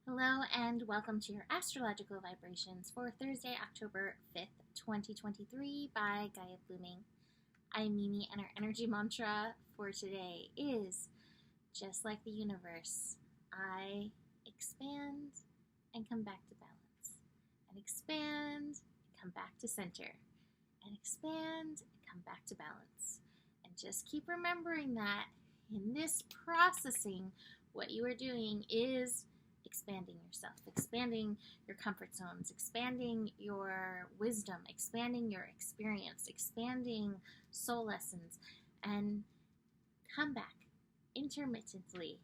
Hello and welcome to your astrological vibrations for Thursday, October 5th, 2023 by Gaia Blooming. I'm Mimi and our energy mantra for today is just like the universe, I expand and come back to balance, and expand, come back to center, and expand, come back to balance. And just keep remembering that in this processing, what you are doing is expanding yourself, expanding your comfort zones, expanding your wisdom, expanding your experience, expanding soul lessons, and come back intermittently,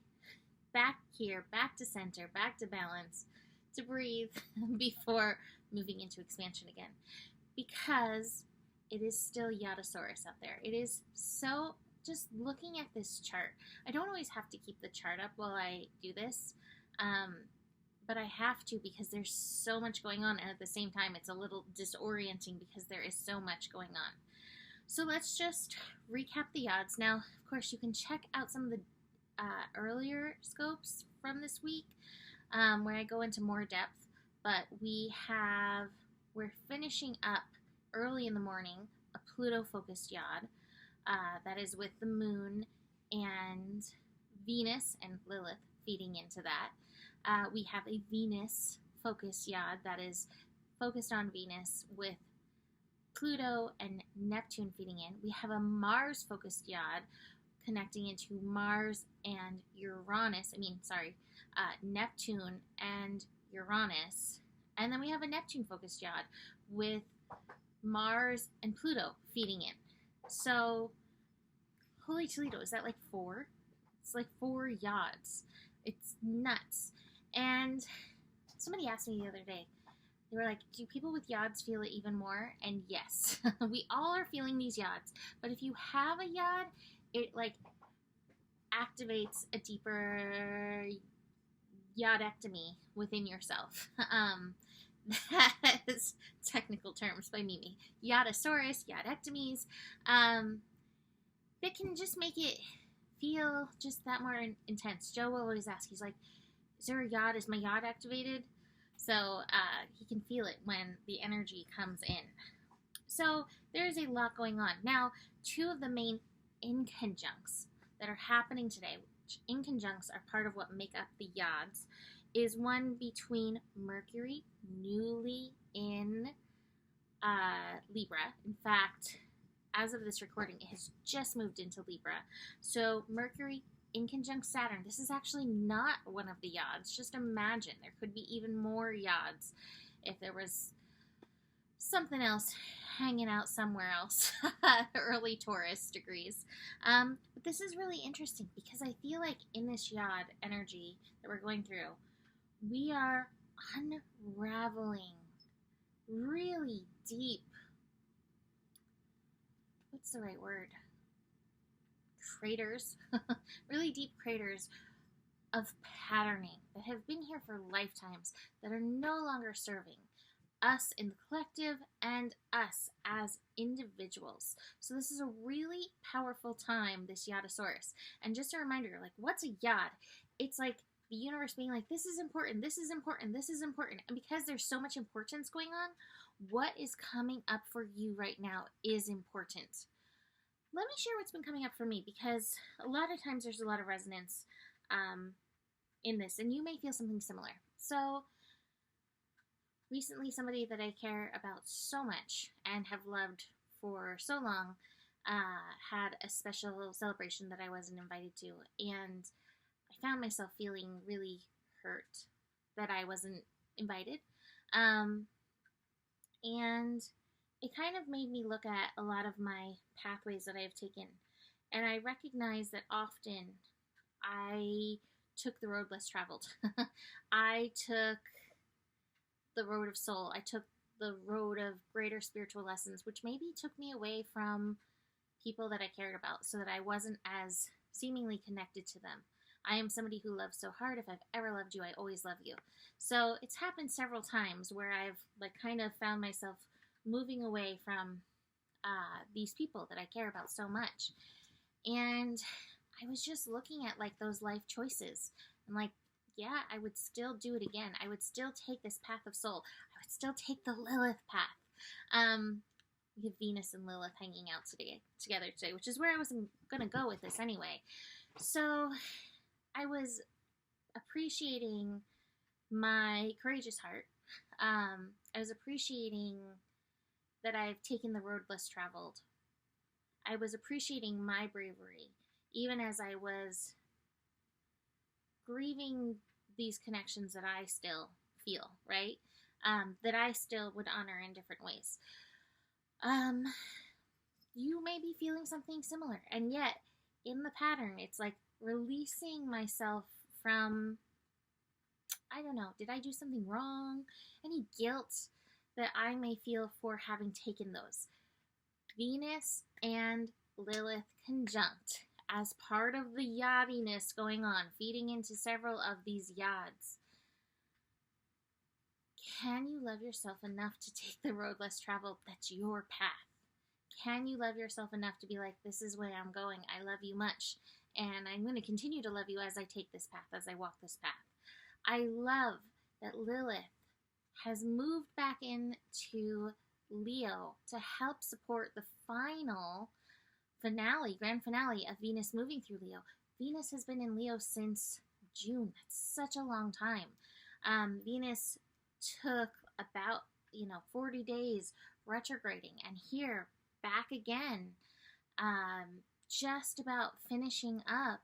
back here, back to center, back to balance, to breathe before moving into expansion again. Because it is still Yodasaurus out there. It is so, just looking at this chart, I don't always have to keep the chart up while I do this. But I have to because there's so much going on, and at the same time it's a little disorienting because there is so much going on. So let's just recap the odds. Now, of course, you can check out some of the earlier scopes from this week where I go into more depth, but we're finishing up early in the morning a Pluto-focused yod that is with the moon and Venus and Lilith feeding into that. We have a Venus-focused yod that is focused on Venus with Pluto and Neptune feeding in. We have a Mars-focused yod connecting into Mars and Neptune and Uranus. And then we have a Neptune-focused yod with Mars and Pluto feeding in. So, holy Toledo, is that like 4? It's like 4 yods. It's nuts. And somebody asked me the other day, they were like, do people with yods feel it even more? And yes, we all are feeling these yods. But if you have a yod, it like activates a deeper yodectomy within yourself. That is technical terms by Mimi. Yodasaurus, yodectomies. That can just make it feel just that more intense. Joe will always ask, he's like, is my yod activated? So he can feel it when the energy comes in. So there's a lot going on. Now, 2 of the main inconjuncts that are happening today, which inconjuncts are part of what make up the yods, is one between Mercury, newly in Libra. In fact, as of this recording, it has just moved into Libra. So Mercury in conjunct Saturn. This is actually not one of the yods. Just imagine, there could be even more yods if there was something else hanging out somewhere else. Early Taurus degrees. But this is really interesting because I feel like in this yod energy that we're going through, we are unraveling really deep, what's the right word? Craters, really deep craters of patterning that have been here for lifetimes that are no longer serving us in the collective and us as individuals. So this is a really powerful time, this Yodasaurus. And just a reminder, like, what's a yod? It's like the universe being like, this is important, this is important, this is important. And because there's so much importance going on, what is coming up for you right now is important. Let me share what's been coming up for me, because a lot of times there's a lot of resonance in this, and you may feel something similar. So recently, somebody that I care about so much and have loved for so long had a special celebration that I wasn't invited to, and I found myself feeling really hurt that I wasn't invited. And it kind of made me look at a lot of my pathways that I have taken. And I recognize that often I took the road less traveled. I took the road of soul. I took the road of greater spiritual lessons, which maybe took me away from people that I cared about so that I wasn't as seemingly connected to them. I am somebody who loves so hard. If I've ever loved you, I always love you. So it's happened several times where I've kind of found myself moving away from these people that I care about so much. And I was just looking at those life choices and yeah, I would still do it again. I would still take this path of soul. I would still take the Lilith path. We have Venus and Lilith hanging out together today, which is where I was going to go with this anyway. So I was appreciating my courageous heart. I was appreciating that I've taken the road less traveled. I was appreciating my bravery, even as I was grieving these connections that I still feel, right? That I still would honor in different ways. You may be feeling something similar, and yet in the pattern, it's like releasing myself from, I don't know, did I do something wrong? Any guilt that I may feel for having taken those. Venus and Lilith conjunct as part of the yadiness going on, feeding into several of these yads. Can you love yourself enough to take the road less traveled? That's your path. Can you love yourself enough to be like, this is where I'm going. I love you much. And I'm going to continue to love you as I take this path, as I walk this path. I love that Lilith has moved back into Leo to help support the final grand finale of Venus moving through Leo. Venus has been in Leo since June. That's such a long time. Venus took about 40 days retrograding, and here back again, just about finishing up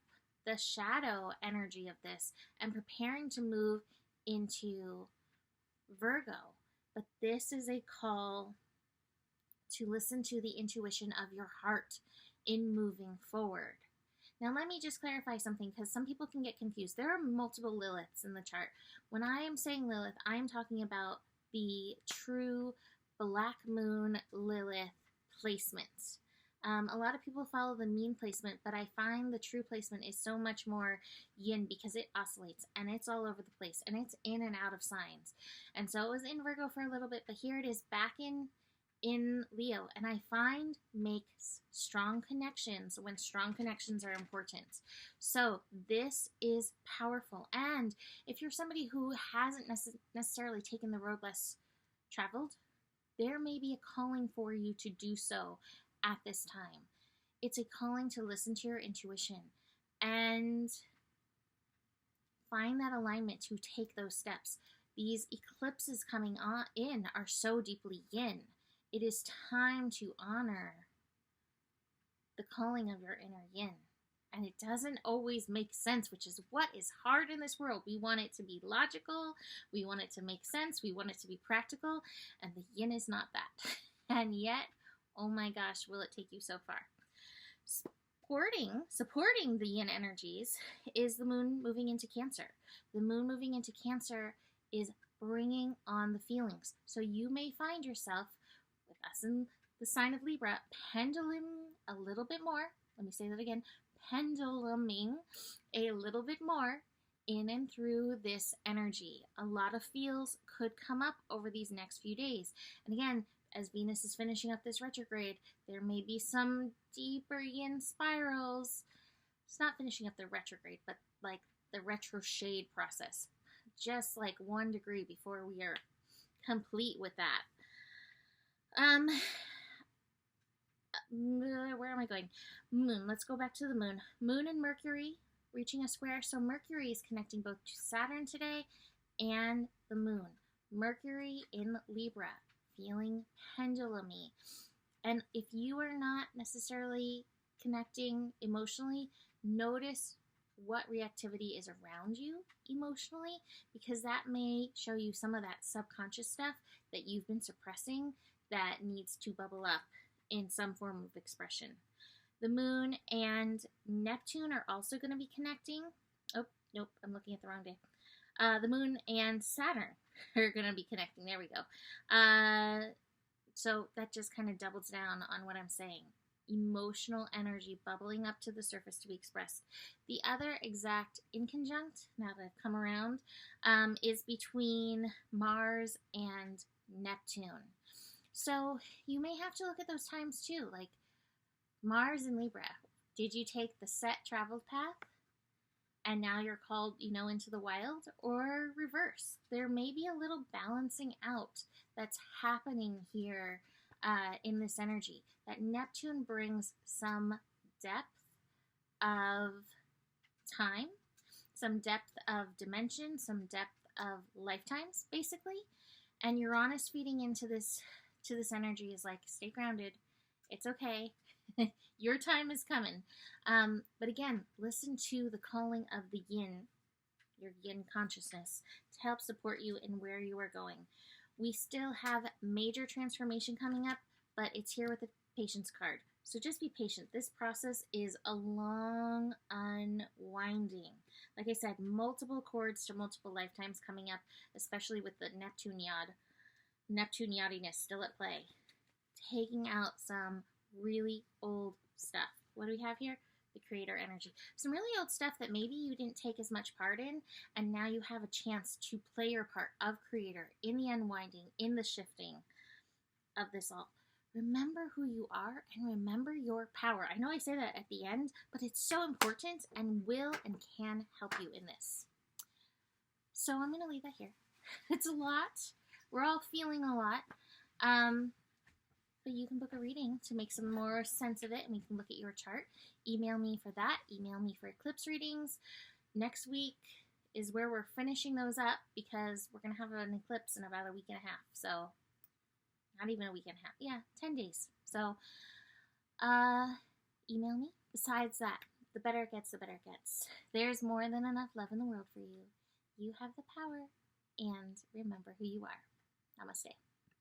the shadow energy of this and preparing to move into Virgo. But this is a call to listen to the intuition of your heart in moving forward. Now, let me just clarify something, because some people can get confused. There are multiple Liliths in the chart. When I am saying Lilith, I'm talking about the true Black Moon Lilith placement. A lot of people follow the mean placement, but I find the true placement is so much more yin because it oscillates and it's all over the place and it's in and out of signs. And so it was in Virgo for a little bit, but here it is back in Leo, and I find makes strong connections when strong connections are important. So this is powerful. And if you're somebody who hasn't necessarily taken the road less traveled, there may be a calling for you to do so at this time. It's a calling to listen to your intuition and find that alignment to take those steps. These eclipses coming in are so deeply yin. It is time to honor the calling of your inner yin. And it doesn't always make sense, which is what is hard in this world. We want it to be logical. We want it to make sense. We want it to be practical. And the yin is not that. And yet, oh my gosh, will it take you so far? Supporting the yin energies is the moon moving into Cancer. The moon moving into Cancer is bringing on the feelings. So you may find yourself, with us in the sign of Libra, pendulum a little bit more. Let me say that again. Penduluming a little bit more in and through this energy. A lot of feels could come up over these next few days. And again, as Venus is finishing up this retrograde, there may be some deeper yin spirals. It's not finishing up the retrograde, but like the retrograde process. Just like 1 degree before we are complete with that. Where am I going? Moon. Let's go back to the moon. Moon and Mercury reaching a square. So Mercury is connecting both to Saturn today and the moon. Mercury in Libra, feeling pendulumy. And if you are not necessarily connecting emotionally, notice what reactivity is around you emotionally, because that may show you some of that subconscious stuff that you've been suppressing that needs to bubble up in some form of expression. The moon and Neptune are also going to be connecting. Oh, nope, I'm looking at the wrong day. The moon and Saturn are going to be connecting. There we go. So that just kind of doubles down on what I'm saying. Emotional energy bubbling up to the surface to be expressed. The other exact inconjunct, now that I've come around, is between Mars and Neptune. So you may have to look at those times too, like Mars and Libra. Did you take the set traveled path? and now you're called, into the wild, or reverse. There may be a little balancing out that's happening here in this energy. That Neptune brings some depth of time, some depth of dimension, some depth of lifetimes, basically. And Uranus feeding into this energy is like, stay grounded. It's okay. Your time is coming. But again, listen to the calling of the yin, your yin consciousness, to help support you in where you are going. We still have major transformation coming up, but it's here with the patience card. So just be patient. This process is a long unwinding. Like I said, multiple cords to multiple lifetimes coming up, especially with the Neptune yadiness still at play. Taking out some really old stuff. What do we have here? The creator energy. Some really old stuff that maybe you didn't take as much part in, and now you have a chance to play your part of creator in the unwinding, in the shifting of this all. Remember who you are and remember your power. I know I say that at the end, but it's so important and will and can help you in this. So I'm going to leave that here. It's a lot. We're all feeling a lot. But you can book a reading to make some more sense of it, and we can look at your chart. Email me for that. Email me for eclipse readings. Next week is where we're finishing those up, because we're going to have an eclipse in about a week and a half. So not even a week and a half. Yeah, 10 days. So email me. Besides that, the better it gets, the better it gets. There's more than enough love in the world for you. You have the power, and remember who you are. Namaste.